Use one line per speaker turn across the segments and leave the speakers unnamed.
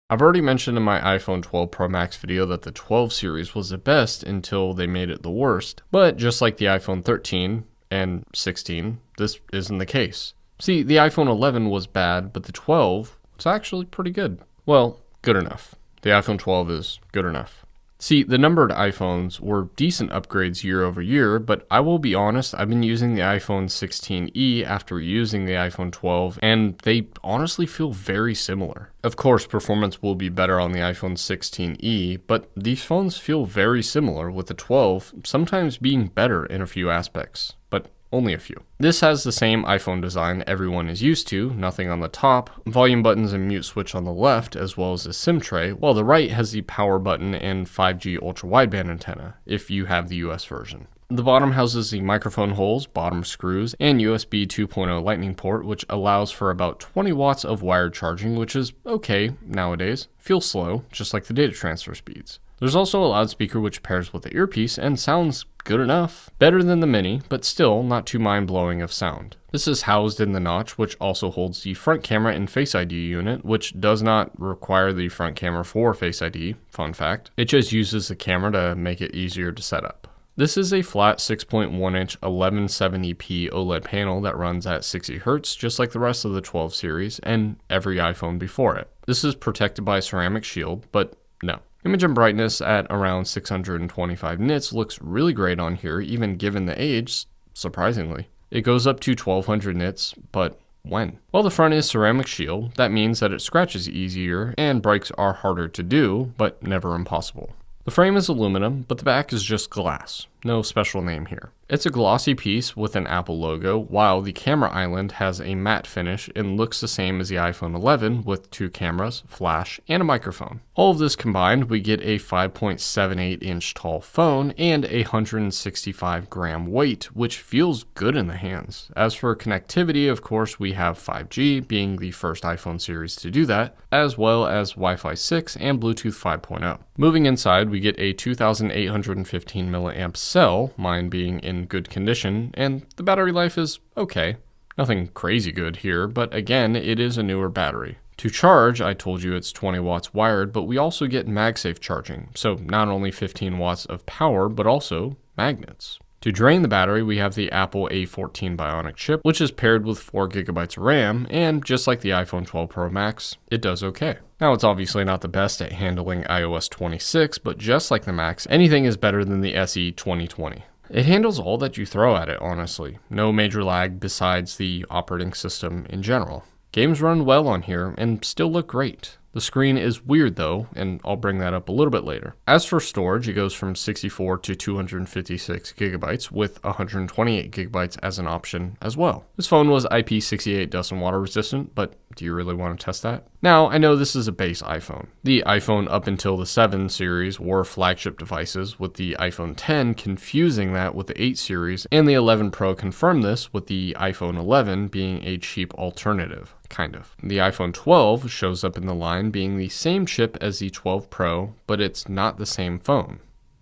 I've already mentioned in my iPhone 12 Pro Max video that the 12 series was the best until they made it the worst, but just like the iPhone 13 and 16, this isn't the case. See, the iPhone 11 was bad, but the 12 was actually pretty good. Well, good enough. The iPhone 12 is good enough. See, the numbered iPhones were decent upgrades year over year, but I will be honest, I've been using the iPhone 16e after using the iPhone 12, and they honestly feel very similar. Of course, performance will be better on the iPhone 16e, but these phones feel very similar, with the 12 sometimes being better in a few aspects, but only a few. This has the same iPhone design everyone is used to, nothing on the top, volume buttons and mute switch on the left, as well as a SIM tray, while the right has the power button and 5G ultra-wideband antenna, if you have the US version. The bottom houses the microphone holes, bottom screws, and USB 2.0 lightning port, which allows for about 20 watts of wired charging, which is okay nowadays. Feels slow, just like the data transfer speeds. There's also a loudspeaker which pairs with the earpiece and sounds good enough. Better than the Mini, but still not too mind-blowing of sound. This is housed in the notch, which also holds the front camera and Face ID unit, which does not require the front camera for Face ID, fun fact. It just uses the camera to make it easier to set up. This is a flat 6.1-inch 1170p OLED panel that runs at 60 Hz, just like the rest of the 12 series and every iPhone before it. This is protected by a ceramic shield, but no. Image and brightness at around 625 nits looks really great on here, even given the age, surprisingly. It goes up to 1200 nits, but when? While the front is ceramic shield, that means that it scratches easier and breaks are harder to do, but never impossible. The frame is aluminum, but the back is just glass. No special name here. It's a glossy piece with an Apple logo, while the camera island has a matte finish and looks the same as the iPhone 11 with 2 cameras, flash, and a microphone. All of this combined, we get a 5.78-inch tall phone and a 165-gram weight, which feels good in the hands. As for connectivity, of course, we have 5G, being the first iPhone series to do that, as well as Wi-Fi 6 and Bluetooth 5.0. Moving inside, we get a 2,815 milliamp cell, mine being in good condition, and the battery life is okay. Nothing crazy good here, but again, it is a newer battery. To charge, I told you it's 20 watts wired, but we also get MagSafe charging, so not only 15 watts of power, but also magnets. To drain the battery, we have the Apple A14 Bionic chip, which is paired with 4GB of RAM, and just like the iPhone 12 Pro Max, it does okay. Now, it's obviously not the best at handling iOS 26, but just like the Max, anything is better than the SE 2020. It handles all that you throw at it, honestly. No major lag besides the operating system in general. Games run well on here and still look great. The screen is weird though, and I'll bring that up a little bit later. As for storage, it goes from 64 to 256 gigabytes with 128 gigabytes as an option as well. This phone was IP68 dust and water resistant, but do you really want to test that? Now, I know this is a base iPhone. The iPhone up until the 7 series were flagship devices, with the iPhone 10 confusing that with the 8 series, and the 11 Pro confirmed this with the iPhone 11 being a cheap alternative. Kind of. The iPhone 12 shows up in the line being the same chip as the 12 Pro, but it's not the same phone,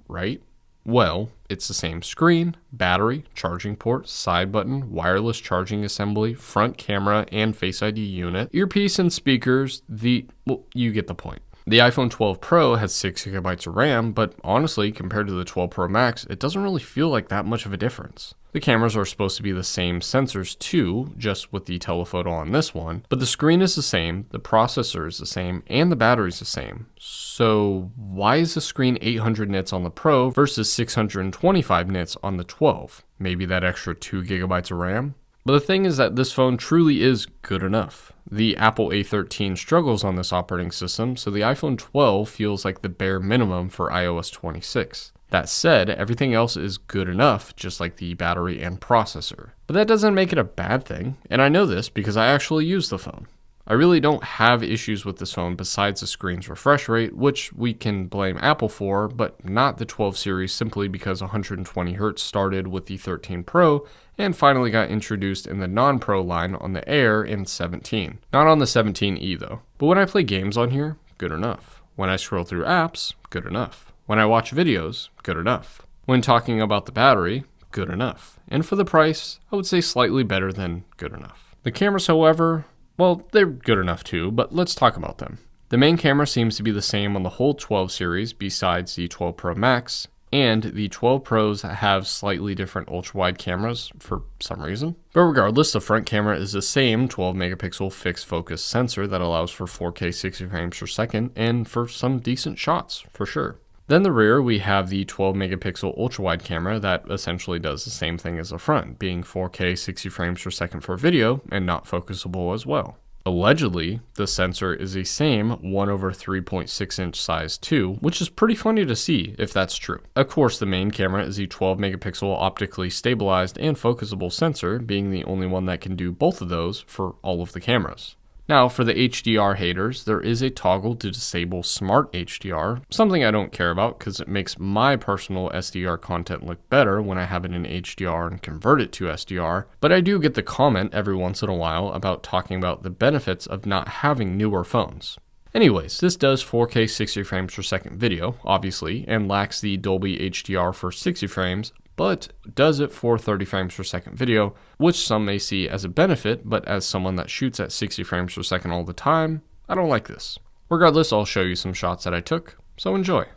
right? Well, it's the same screen, battery, charging port, side button, wireless charging assembly, front camera and Face ID unit, earpiece and speakers, well, you get the point. The iPhone 12 Pro has 6GB of RAM, but honestly, compared to the 12 Pro Max, it doesn't really feel like that much of a difference. The cameras are supposed to be the same sensors too, just with the telephoto on this one, but the screen is the same, the processor is the same, and the battery is the same. So why is the screen 800 nits on the Pro versus 625 nits on the 12? Maybe that extra 2GB of RAM? But the thing is that this phone truly is good enough. The Apple A13 struggles on this operating system, so the iPhone 12 feels like the bare minimum for iOS 26. That said, everything else is good enough, just like the battery and processor. But that doesn't make it a bad thing, and I know this because I actually use the phone. I really don't have issues with this phone besides the screen's refresh rate, which we can blame Apple for, but not the 12 series simply because 120 Hz started with the 13 Pro and finally got introduced in the non-Pro line on the Air in 17. Not on the 17e though. But when I play games on here, good enough. When I scroll through apps, good enough. When I watch videos, good enough. When talking about the battery, good enough. And for the price, I would say slightly better than good enough. The cameras, however, well, they're good enough too, but let's talk about them. The main camera seems to be the same on the whole 12 series besides the 12 Pro Max, and the 12 Pros have slightly different ultra-wide cameras for some reason. But regardless, the front camera is the same 12 megapixel fixed focus sensor that allows for 4K 60 frames per second and for some decent shots for sure. Then the rear, we have the 12 megapixel ultra-wide camera that essentially does the same thing as the front, being 4K 60 frames per second for video and not focusable as well. Allegedly, the sensor is the same 1/3.6 inch size too, which is pretty funny to see if that's true. Of course, the main camera is the 12 megapixel optically stabilized and focusable sensor, being the only one that can do both of those for all of the cameras. Now, for the HDR haters, there is a toggle to disable Smart HDR, something I don't care about because it makes my personal SDR content look better when I have it in HDR and convert it to SDR, but I do get the comment every once in a while about talking about the benefits of not having newer phones. Anyways, this does 4K 60 frames per second video, obviously, and lacks the Dolby HDR for 60 frames, but does it for 30 frames per second video, which some may see as a benefit, but as someone that shoots at 60 frames per second all the time, I don't like this. Regardless, I'll show you some shots that I took, so enjoy.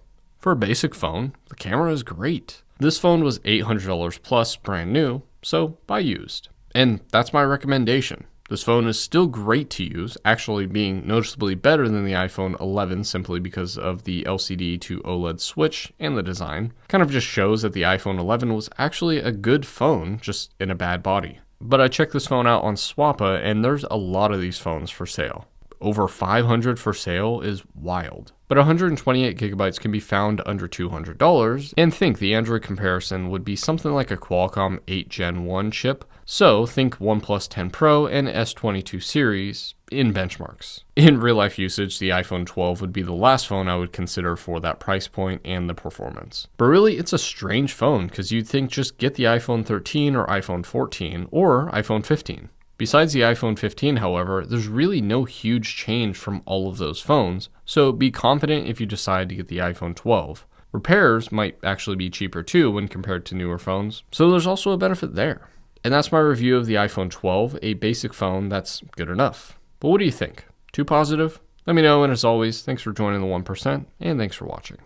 For a basic phone, the camera is great. This phone was $800 plus brand new, so buy used. And that's my recommendation. This phone is still great to use, actually being noticeably better than the iPhone 11 simply because of the LCD to OLED switch and the design. Kind of just shows that the iPhone 11 was actually a good phone, just in a bad body. But I checked this phone out on Swappa and there's a lot of these phones for sale. Over 500 for sale is wild. But 128 gigabytes can be found under $200, and think the Android comparison would be something like a Qualcomm 8 Gen 1 chip, so think OnePlus 10 Pro and S22 series in benchmarks. In real life usage, the iPhone 12 would be the last phone I would consider for that price point and the performance. But really, it's a strange phone because you'd think just get the iPhone 13 or iPhone 14 or iPhone 15. Besides the iPhone 15, however, there's really no huge change from all of those phones, so be confident if you decide to get the iPhone 12. Repairs might actually be cheaper too when compared to newer phones, so there's also a benefit there. And that's my review of the iPhone 12, a basic phone that's good enough. But what do you think? Too positive? Let me know, and as always, thanks for joining the 1%, and thanks for watching.